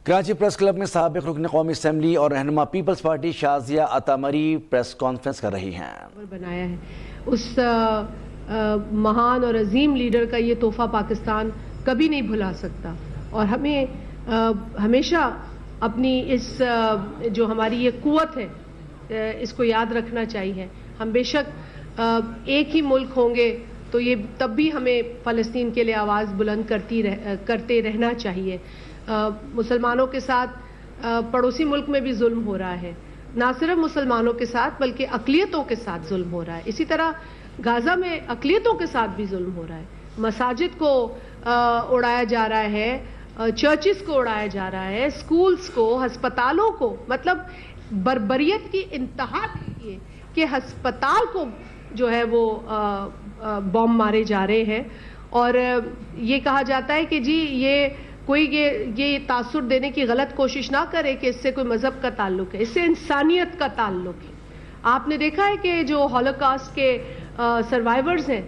Karachi press club میں سابق رکن قومی اسمبلی اور رہنما پیپلز پارٹی شازیہ عطا مری پریس کانفرنس کر رہی ہیں۔ بنایا ہے اس مہان اور عظیم لیڈر کا یہ تحفہ پاکستان کبھی نہیں بھلا سکتا، اور ہمیں ہمیشہ اپنی اس جو ہماری یہ قوت ہے اس کو یاد رکھنا چاہیے۔ ہم بے شک ایک ہی ملک ہوں گے تو یہ تب بھی ہمیں فلسطین کے لیے آواز بلند کرتے رہنا چاہیے۔ مسلمانوں کے ساتھ پڑوسی ملک میں بھی ظلم ہو رہا ہے، نہ صرف مسلمانوں کے ساتھ بلکہ اقلیتوں کے ساتھ ظلم ہو رہا ہے۔ اسی طرح غزہ میں اقلیتوں کے ساتھ بھی ظلم ہو رہا ہے، مساجد کو اڑایا جا رہا ہے، چرچز کو اڑایا جا رہا ہے، سکولز کو، ہسپتالوں کو، مطلب بربریت کی انتہا دیکھیے کہ ہسپتال کو جو ہے وہ بم مارے جا رہے ہیں، اور یہ کہا جاتا ہے کہ جی کوئی یہ تاثر دینے کی غلط کوشش نہ کرے کہ اس سے کوئی مذہب کا تعلق ہے، اس سے انسانیت کا تعلق ہے۔ آپ نے دیکھا ہے کہ جو ہولوکاسٹ کے سروائیورز ہیں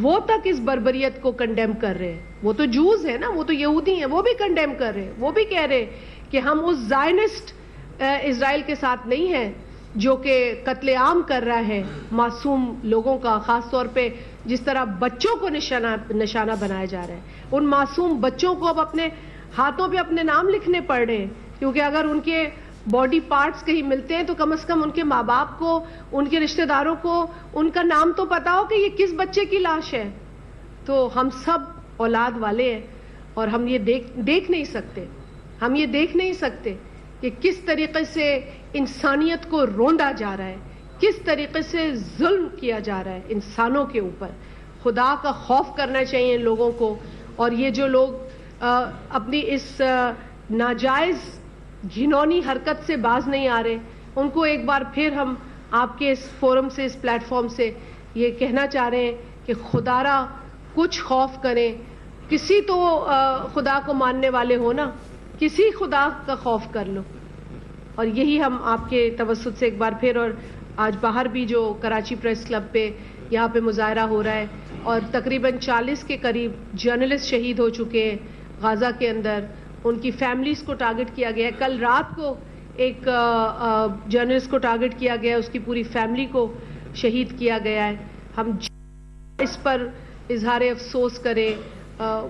وہ تک اس بربریت کو کنڈیم کر رہے ہیں۔ وہ تو جوز ہیں نا، وہ تو یہودی ہیں، وہ بھی کنڈیم کر رہے ہیں، وہ بھی کہہ رہے ہیں کہ ہم اس زائنسٹ اسرائیل کے ساتھ نہیں ہیں جو کہ قتل عام کر رہا ہے معصوم لوگوں کا، خاص طور پہ جس طرح بچوں کو نشانہ بنایا جا رہا ہے۔ ان معصوم بچوں کو اب اپنے ہاتھوں پہ اپنے نام لکھنے پڑ رہے ہیں، کیونکہ اگر ان کے باڈی پارٹس کہیں ملتے ہیں تو کم از کم ان کے ماں باپ کو، ان کے رشتہ داروں کو ان کا نام تو پتا ہو کہ یہ کس بچے کی لاش ہے۔ تو ہم سب اولاد والے ہیں اور ہم یہ دیکھ نہیں سکتے، ہم یہ دیکھ نہیں سکتے کہ کس طریقے سے انسانیت کو روندا جا رہا ہے، کس طریقے سے ظلم کیا جا رہا ہے انسانوں کے اوپر۔ خدا کا خوف کرنا چاہیے ان لوگوں کو، اور یہ جو لوگ اپنی اس ناجائز گھنونی حرکت سے باز نہیں آ رہے، ان کو ایک بار پھر ہم آپ کے اس فورم سے، اس پلیٹ فارم سے یہ کہنا چاہ رہے ہیں کہ خدا را کچھ خوف کریں۔ کسی تو خدا کو ماننے والے ہو نا، کسی خدا کا خوف کر لو۔ اور یہی ہم آپ کے توسط سے ایک بار پھر، اور آج باہر بھی جو کراچی پریس کلب پہ یہاں پہ مظاہرہ ہو رہا ہے، اور تقریباً 40 کے قریب جرنلسٹ شہید ہو چکے ہیں غزہ کے اندر، ان کی فیملیز کو ٹارگٹ کیا گیا ہے۔ کل رات کو ایک جرنلسٹ کو ٹارگٹ کیا گیا ہے، اس کی پوری فیملی کو شہید کیا گیا ہے۔ ہم اس پر اظہار افسوس کریں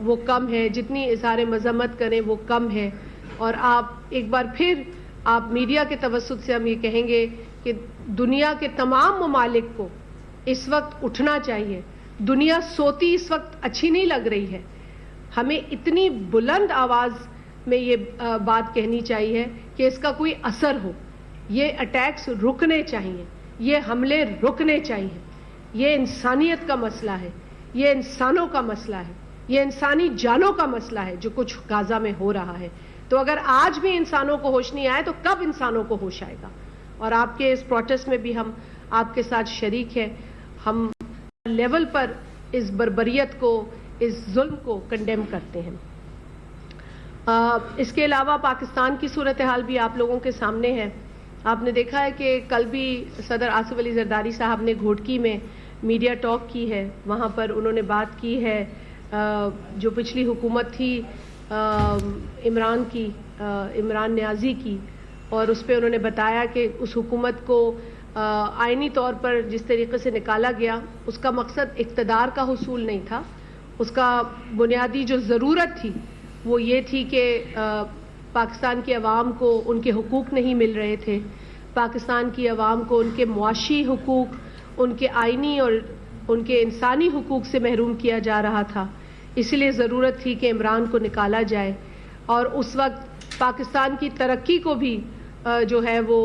وہ کم ہے، جتنی اظہار مذمت کریں وہ کم ہے۔ اور آپ ایک بار پھر آپ میڈیا کے توسط سے ہم یہ کہیں گے کہ دنیا کے تمام ممالک کو اس وقت اٹھنا چاہیے۔ دنیا سوتی اس وقت اچھی نہیں لگ رہی ہے، ہمیں اتنی بلند آواز میں یہ بات کہنی چاہیے کہ اس کا کوئی اثر ہو۔ یہ اٹیکس رکنے چاہیے، یہ حملے رکنے چاہیے۔ یہ انسانیت کا مسئلہ ہے، یہ انسانوں کا مسئلہ ہے، یہ انسانی جانوں کا مسئلہ ہے جو کچھ غزہ میں ہو رہا ہے۔ تو اگر آج بھی انسانوں کو ہوش نہیں آئے تو کب انسانوں کو ہوش آئے گا؟ اور آپ کے اس پروٹیسٹ میں بھی ہم آپ کے ساتھ شریک ہیں۔ ہم لیول پر اس بربریت کو، اس ظلم کو کنڈیم کرتے ہیں۔ اس کے علاوہ پاکستان کی صورتحال بھی آپ لوگوں کے سامنے ہے۔ آپ نے دیکھا ہے کہ کل بھی صدر آصف علی زرداری صاحب نے گھوٹکی میں میڈیا ٹاک کی ہے، وہاں پر انہوں نے بات کی ہے جو پچھلی حکومت تھی عمران نیازی کی، اور اس پہ انہوں نے بتایا کہ اس حکومت کو آئینی طور پر جس طریقے سے نکالا گیا اس کا مقصد اقتدار کا حصول نہیں تھا، اس کا بنیادی جو ضرورت تھی وہ یہ تھی کہ پاکستان کی عوام کو ان کے حقوق نہیں مل رہے تھے، پاکستان کی عوام کو ان کے معاشی حقوق، ان کے آئینی اور ان کے انسانی حقوق سے محروم کیا جا رہا تھا۔ اسی لیے ضرورت تھی کہ عمران کو نکالا جائے، اور اس وقت پاکستان کی ترقی کو بھی جو ہے وہ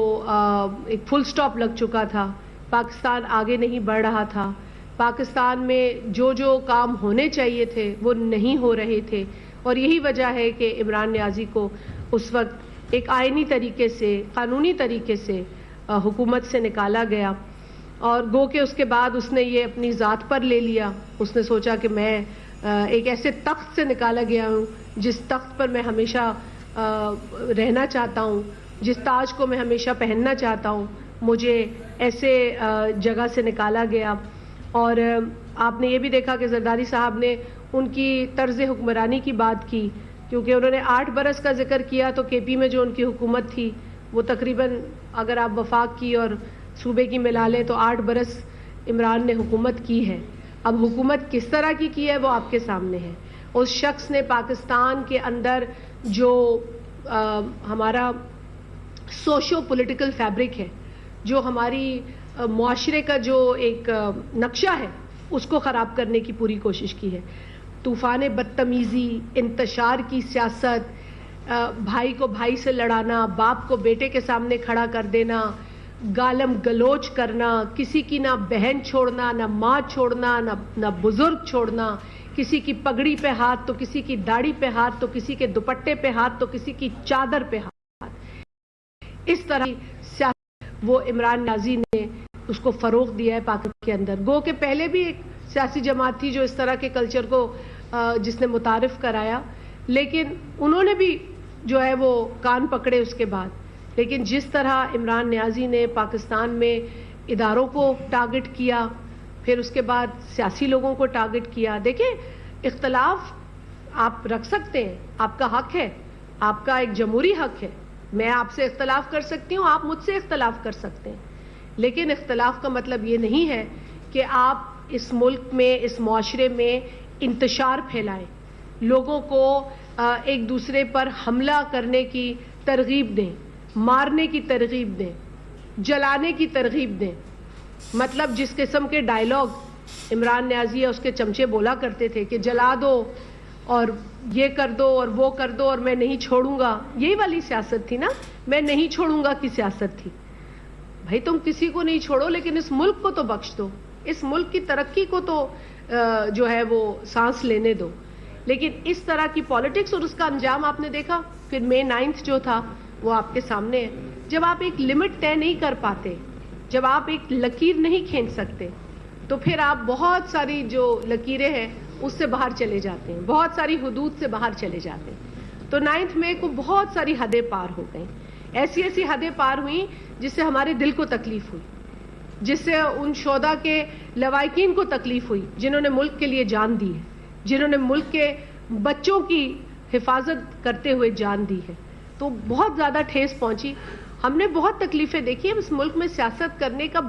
ایک فل سٹاپ لگ چکا تھا، پاکستان آگے نہیں بڑھ رہا تھا، پاکستان میں جو کام ہونے چاہیے تھے وہ نہیں ہو رہے تھے، اور یہی وجہ ہے کہ عمران نیازی کو اس وقت ایک آئینی طریقے سے، قانونی طریقے سے حکومت سے نکالا گیا، اور گو کہ اس کے بعد اس نے یہ اپنی ذات پر لے لیا۔ اس نے سوچا کہ میں ایک ایسے تخت سے نکالا گیا ہوں جس تخت پر میں ہمیشہ رہنا چاہتا ہوں، جس تاج کو میں ہمیشہ پہننا چاہتا ہوں، مجھے ایسے جگہ سے نکالا گیا۔ اور آپ نے یہ بھی دیکھا کہ زرداری صاحب نے ان کی طرز حکمرانی کی بات کی کیونکہ انہوں نے 8 برس کا ذکر کیا تو کے پی میں جو ان کی حکومت تھی وہ تقریباً اگر آپ وفاق کی اور صوبے کی ملا لیں تو 8 برس عمران نے حکومت کی ہے. اب حکومت کس طرح کی ہے وہ آپ کے سامنے ہے. اس شخص نے پاکستان کے اندر جو ہمارا سوشو پولیٹیکل فیبرک ہے, جو ہماری معاشرے کا جو ایک نقشہ ہے, اس کو خراب کرنے کی پوری کوشش کی ہے. طوفان بدتمیزی, انتشار کی سیاست, بھائی کو بھائی سے لڑانا, باپ کو بیٹے کے سامنے کھڑا کر دینا, گالم گلوچ کرنا, کسی کی نہ بہن چھوڑنا, نہ ماں چھوڑنا, نہ بزرگ چھوڑنا, کسی کی پگڑی پہ ہاتھ تو کسی کی داڑھی پہ ہاتھ تو کسی کے دوپٹے پہ ہاتھ تو کسی کی چادر پہ ہاتھ. اس طرح سیاست وہ عمران نیازی نے اس کو فروغ دیا ہے پاکستان کے اندر. گو کہ پہلے بھی ایک سیاسی جماعت تھی جو اس طرح کے کلچر کو جس نے متعارف کرایا, لیکن انہوں نے بھی جو ہے وہ کان پکڑے اس کے بعد. لیکن جس طرح عمران نیازی نے پاکستان میں اداروں کو ٹارگٹ کیا, پھر اس کے بعد سیاسی لوگوں کو ٹارگٹ کیا. دیکھیں, اختلاف آپ رکھ سکتے ہیں, آپ کا حق ہے, آپ کا ایک جمہوری حق ہے. میں آپ سے اختلاف کر سکتی ہوں, آپ مجھ سے اختلاف کر سکتے ہیں, لیکن اختلاف کا مطلب یہ نہیں ہے کہ آپ اس ملک میں, اس معاشرے میں انتشار پھیلائیں, لوگوں کو ایک دوسرے پر حملہ کرنے کی ترغیب دیں, مارنے کی ترغیب دیں, جلانے کی ترغیب دیں. مطلب جس قسم کے ڈائیلاگ عمران نیازی یا اس کے چمچے بولا کرتے تھے کہ جلا دو اور یہ کر دو اور وہ کر دو اور میں نہیں چھوڑوں گا, یہی والی سیاست تھی نا, میں نہیں چھوڑوں گا کی سیاست تھی. بھائی تم کسی کو نہیں چھوڑو لیکن اس ملک کو تو بخش دو, اس ملک کی ترقی کو تو جو ہے وہ سانس لینے دو. لیکن اس طرح کی پالیٹکس اور اس کا انجام آپ نے دیکھا. پھر مئی 9 جو تھا وہ آپ کے سامنے ہے. جب آپ ایک لمٹ طے نہیں کر پاتے, جب آپ ایک لکیر نہیں کھینچ سکتے, تو پھر آپ بہت ساری جو لکیریں ہیں اس سے باہر چلے جاتے ہیں, بہت ساری حدود سے باہر چلے جاتے ہیں. تو 9 مئی کو بہت ساری حدیں پار ہو گئیں, ایسی ایسی حدیں پار ہوئیں جس سے ہمارے دل کو تکلیف ہوئی, جس سے ان شہداء کے لواحقین کو تکلیف ہوئی جنہوں نے ملک کے لیے جان دی ہے, جنہوں نے ملک کے بچوں کی حفاظت کرتے ہوئے جان دی ہے. تو بہت زیادہ ٹھیس پہنچی. ہم نے بہت تکلیفیں دیکھی ہیں. اس ملک میں سیاست کرنے کا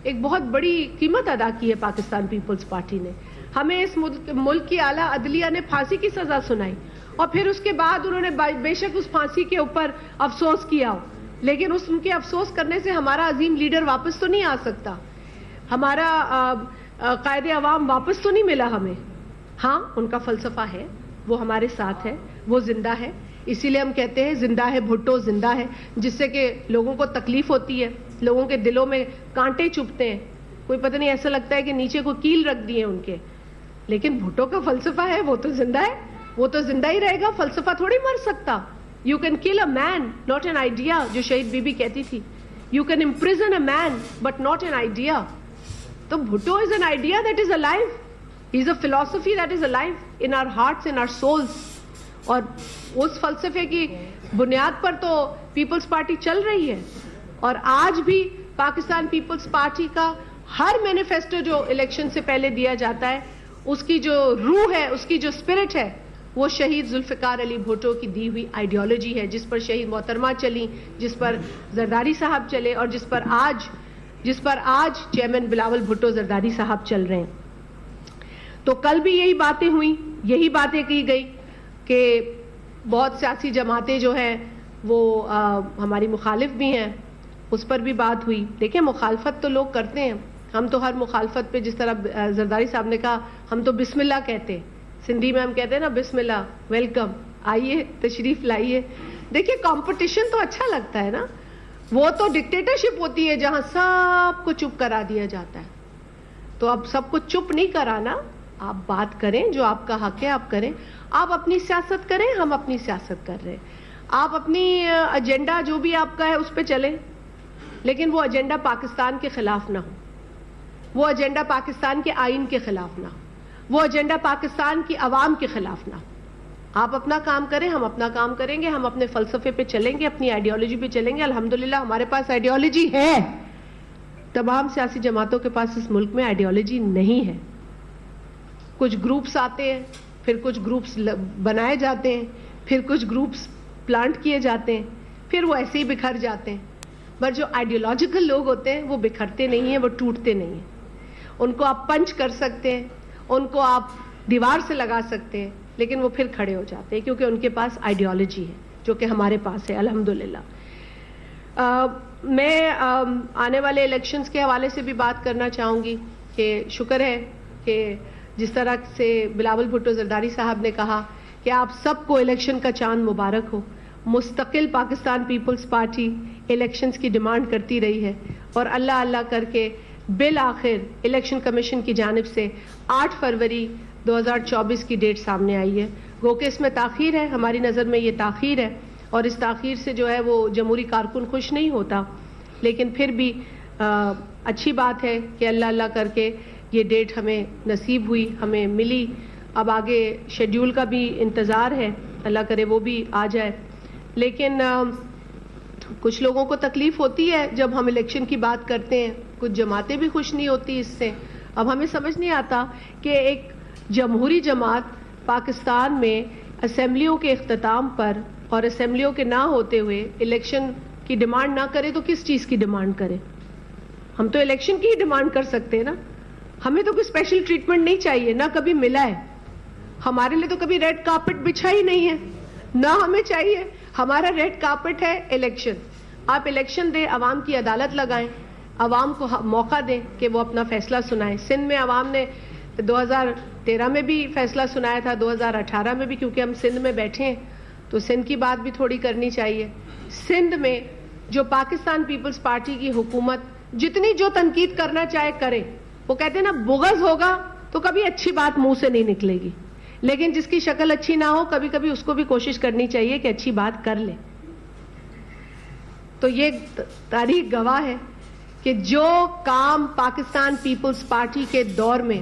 ایک بہت بڑی قیمت ادا کی ہے پاکستان پیپلز پارٹی نے. ہمیں اس ملک کی اعلیٰ عدلیہ نے پھانسی کی سزا سنائی, اور پھر اس کے بعد انہوں نے بے شک اس پھانسی کے اوپر افسوس کیا ہو, لیکن ان کے افسوس کرنے سے ہمارا عظیم لیڈر واپس تو نہیں آ سکتا, ہمارا قائد عوام واپس تو نہیں ملا ہمیں. ہاں, ان کا فلسفہ ہے, وہ ہمارے ساتھ ہے, وہ زندہ ہے. اسی لیے ہم کہتے ہیں زندہ ہے بھٹو, زندہ ہے, جس سے کہ لوگوں کو تکلیف ہوتی ہے, لوگوں کے دلوں میں کانٹے چبھتے ہیں. کوئی پتہ نہیں, ایسا لگتا ہے کہ نیچے کو کیل رکھ دی ہے ان کے. لیکن بھٹو کا فلسفہ ہے, وہ تو زندہ ہے, وہ تو زندہ ہی رہے گا. فلسفہ تھوڑی مر سکتا. You can kill a man not an idea, جو شہید بی بی کہتی تھی. You can imprison a man but not an idea. تو Bhutto is an idea that is alive. He is a philosophy that is alive in our hearts, in our souls. اور اس فلسفے کی بنیاد پر تو پیپلز پارٹی چل رہی ہے. اور آج بھی پاکستان پیپلز پارٹی کا ہر مینیفیسٹو جو الیکشن سے پہلے دیا جاتا ہے, اس کی جو روح ہے, اس کی جو اسپرٹ ہے, وہ شہید ذوالفقار علی بھٹو کی دی ہوئی آئیڈیالوجی ہے, جس پر شہید محترمہ چلی, جس پر زرداری صاحب چلے, اور جس پر آج چیئرمین بلاول بھٹو زرداری صاحب چل رہے ہیں. تو کل بھی یہی باتیں ہوئیں, یہی باتیں کی گئی کہ بہت سیاسی جماعتیں جو ہیں وہ ہماری مخالف بھی ہیں, اس پر بھی بات ہوئی. دیکھیں, مخالفت تو لوگ کرتے ہیں, ہم تو ہر مخالفت پہ, جس طرح زرداری صاحب نے کہا, ہم تو بسم اللہ کہتے ہیں. سندھی میں ہم کہتے ہیں نا, بسم اللہ, ویلکم, آئیے, تشریف لائیے. دیکھیے, کمپٹیشن تو اچھا لگتا ہے نا, وہ تو ڈکٹیٹرشپ ہوتی ہے جہاں سب کو چپ کرا دیا جاتا ہے. تو اب سب کو چپ نہیں کرانا, آپ بات کریں, جو آپ کا حق ہے آپ کریں. آپ اپنی سیاست کریں, ہم اپنی سیاست کر رہے ہیں. آپ اپنی ایجنڈا جو بھی آپ کا ہے اس پہ چلیں, لیکن وہ ایجنڈا پاکستان کے خلاف نہ ہو, وہ ایجنڈا پاکستان کے آئین کے خلاف نہ ہو, وہ ایجنڈا پاکستان کی عوام کے خلاف نہ ہو. آپ اپنا کام کریں, ہم اپنا کام کریں گے, ہم اپنے فلسفے پہ چلیں گے, اپنی آئیڈیالوجی پہ چلیں گے. الحمدللہ ہمارے پاس آئیڈیالوجی ہے. تمام سیاسی جماعتوں کے پاس اس ملک میں آئیڈیالوجی نہیں ہے. کچھ گروپس آتے ہیں, پھر کچھ گروپس بنائے جاتے ہیں, پھر کچھ گروپس پلانٹ کیے جاتے ہیں, پھر وہ ایسے ہی بکھر جاتے ہیں. پر جو آئیڈیولوجیکل لوگ ہوتے ہیں وہ بکھرتے نہیں ہیں, وہ ٹوٹتے نہیں ہیں. ان کو آپ پنچ کر سکتے ہیں, ان کو آپ دیوار سے لگا سکتے ہیں, لیکن وہ پھر کھڑے ہو جاتے ہیں کیونکہ ان کے پاس آئیڈیالوجی ہے جو کہ ہمارے پاس ہے الحمدللہ. میں آنے والے الیکشنز کے حوالے سے بھی بات کرنا چاہوں گی کہ شکر ہے کہ جس طرح سے بلاول بھٹو زرداری صاحب نے کہا کہ آپ سب کو الیکشن کا چاند مبارک ہو. مستقل پاکستان پیپلز پارٹی الیکشنز کی ڈیمانڈ کرتی رہی ہے اور اللہ اللہ کر کے بالآخر الیکشن کمیشن کی جانب سے 8 فروری 2024 کی ڈیٹ سامنے آئی ہے. گو کہ اس میں تاخیر ہے, ہماری نظر میں یہ تاخیر ہے اور اس تاخیر سے جو ہے وہ جمہوری کارکن خوش نہیں ہوتا, لیکن پھر بھی اچھی بات ہے کہ اللہ اللہ کر کے یہ ڈیٹ ہمیں نصیب ہوئی, ہمیں ملی. اب آگے شیڈیول کا بھی انتظار ہے, اللہ کرے وہ بھی آ جائے. لیکن کچھ لوگوں کو تکلیف ہوتی ہے جب ہم الیکشن کی بات کرتے ہیں, کچھ جماعتیں بھی خوش نہیں ہوتی اس سے. اب ہمیں سمجھ نہیں آتا کہ ایک جمہوری جماعت پاکستان میں اسمبلیوں کے اختتام پر اور اسمبلیوں کے نہ ہوتے ہوئے الیکشن کی ڈیمانڈ نہ کرے تو کس چیز کی ڈیمانڈ کرے؟ ہم تو الیکشن کی ہی ڈیمانڈ کر سکتے ہیں نا. ہمیں تو کوئی اسپیشل ٹریٹمنٹ نہیں چاہیے, نہ کبھی ملا ہے. ہمارے لیے تو کبھی ریڈ کارپٹ بچھا ہی نہیں ہے, نہ ہمیں چاہیے. ہمارا ریڈ کارپٹ ہے الیکشن. آپ الیکشن دیں, عوام کی عدالت لگائیں, عوام کو موقع دیں کہ وہ اپنا فیصلہ سنائیں. سندھ میں عوام نے 2013 میں بھی فیصلہ سنایا تھا, 2018 میں بھی, کیونکہ ہم سندھ میں بیٹھے ہیں تو سندھ کی بات بھی تھوڑی کرنی چاہیے. سندھ میں جو پاکستان پیپلز پارٹی کی حکومت جتنی جو تنقید کرنا چاہے کرے, وہ کہتے ہیں نا بغض ہوگا تو کبھی اچھی بات منہ سے نہیں نکلے گی, لیکن جس کی شکل اچھی نہ ہو کبھی کبھی اس کو بھی کوشش کرنی چاہیے کہ اچھی بات کر لے. تو یہ تاریخ گواہ ہے کہ جو کام پاکستان پیپلز پارٹی کے دور میں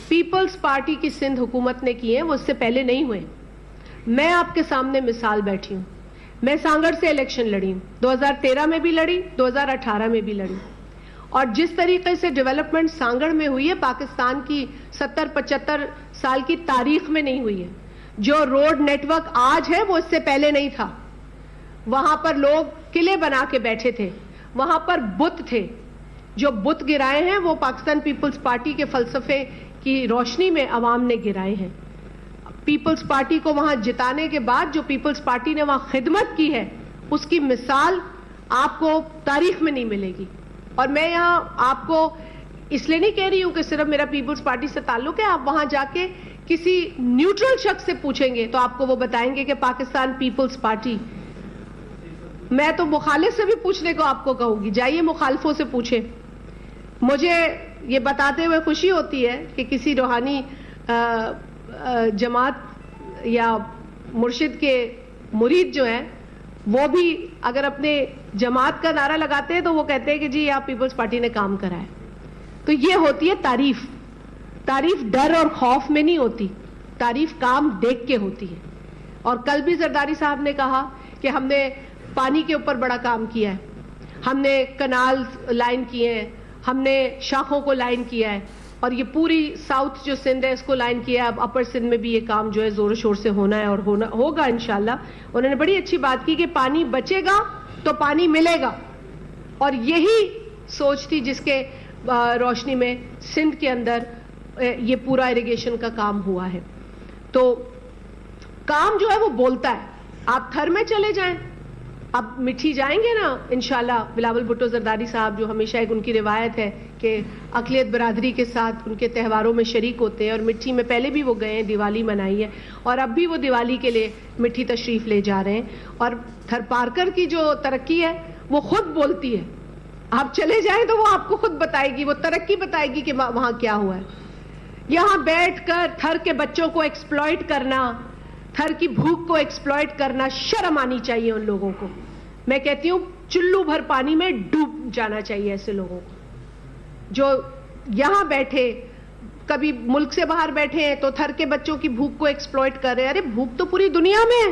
پیپلز پارٹی کی سندھ حکومت نے کیے ہیں وہ اس سے پہلے نہیں ہوئے. میں آپ کے سامنے مثال بیٹھی ہوں, میں سانگڑ سے الیکشن لڑی ہوں, 2013 میں بھی لڑی, 2018 میں بھی لڑی. اور جس طریقے سے ڈیولپمنٹ سانگڑ میں ہوئی ہے پاکستان کی 70-75 سال کی تاریخ میں نہیں ہوئی ہے. جو روڈ نیٹ ورک آج ہے وہ اس سے پہلے نہیں تھا. وہاں پر لوگ قلعے بنا کے بیٹھے تھے, وہاں پر بت تھے. جو بت گرائے ہیں وہ پاکستان پیپلز پارٹی کے فلسفے کی روشنی میں عوام نے گرائے ہیں. پیپلز پارٹی کو وہاں جتانے کے بعد جو پیپلز پارٹی نے وہاں خدمت کی ہے اس کی مثال آپ کو تاریخ میں نہیں ملے گی. اور میں یہاں آپ کو اس لیے نہیں کہہ رہی ہوں کہ صرف میرا پیپلز پارٹی سے تعلق ہے. آپ وہاں جا کے کسی نیوٹرل شخص سے پوچھیں گے تو آپ کو وہ بتائیں گے کہ پاکستان پیپلز پارٹی. میں تو مخالف سے بھی پوچھنے کو آپ کو کہوں گی, جائیے مخالفوں سے پوچھیں. مجھے یہ بتاتے ہوئے خوشی ہوتی ہے کہ کسی روحانی جماعت یا مرشد کے مرید جو ہیں وہ بھی اگر اپنے جماعت کا نعرہ لگاتے ہیں تو وہ کہتے ہیں کہ جی آپ پیپلز پارٹی نے کام کرا ہے. تو یہ ہوتی ہے تعریف. تعریف ڈر اور خوف میں نہیں ہوتی, تعریف کام دیکھ کے ہوتی ہے. اور کل بھی زرداری صاحب نے کہا کہ ہم نے پانی کے اوپر بڑا کام کیا ہے, ہم نے کنال لائن کیے ہیں, ہم نے شاخوں کو لائن کیا ہے, اور یہ پوری ساؤتھ جو سندھ ہے اس کو لائن کیا ہے. اب اپر سندھ میں بھی یہ کام جو ہے زور و شور سے ہونا ہے اور ہوگا انشاءاللہ. انہوں نے بڑی اچھی بات کی کہ پانی بچے گا تو پانی ملے گا, اور یہی سوچ تھی جس کے روشنی میں سندھ کے اندر یہ پورا اریگیشن کا کام ہوا ہے. تو کام جو ہے وہ بولتا ہے. آپ تھر میں چلے جائیں, اب مٹھی جائیں گے نا انشاءاللہ. بلاول بھٹو زرداری صاحب جو ہمیشہ ایک ان کی روایت ہے کہ اقلیت برادری کے ساتھ ان کے تہواروں میں شریک ہوتے ہیں, اور مٹھی میں پہلے بھی وہ گئے ہیں, دیوالی منائی ہے, اور اب بھی وہ دیوالی کے لیے مٹھی تشریف لے جا رہے ہیں. اور تھر پارکر کی جو ترقی ہے وہ خود بولتی ہے. آپ چلے جائیں تو وہ آپ کو خود بتائے گی, وہ ترقی بتائے گی کہ وہاں کیا ہوا ہے. یہاں بیٹھ کر تھر کے بچوں کو ایکسپلائٹ کرنا, تھر کی بھوک کو ایکسپلائٹ کرنا, شرم آنی چاہیے ان لوگوں کو. میں کہتی ہوں چلو بھر پانی میں ڈوب جانا چاہیے ایسے لوگوں کو جو یہاں بیٹھے, کبھی ملک سے باہر بیٹھے ہیں تو تھر کے بچوں کی بھوک کو ایکسپلائٹ کر رہے ہیں. ارے بھوک تو پوری دنیا میں ہے,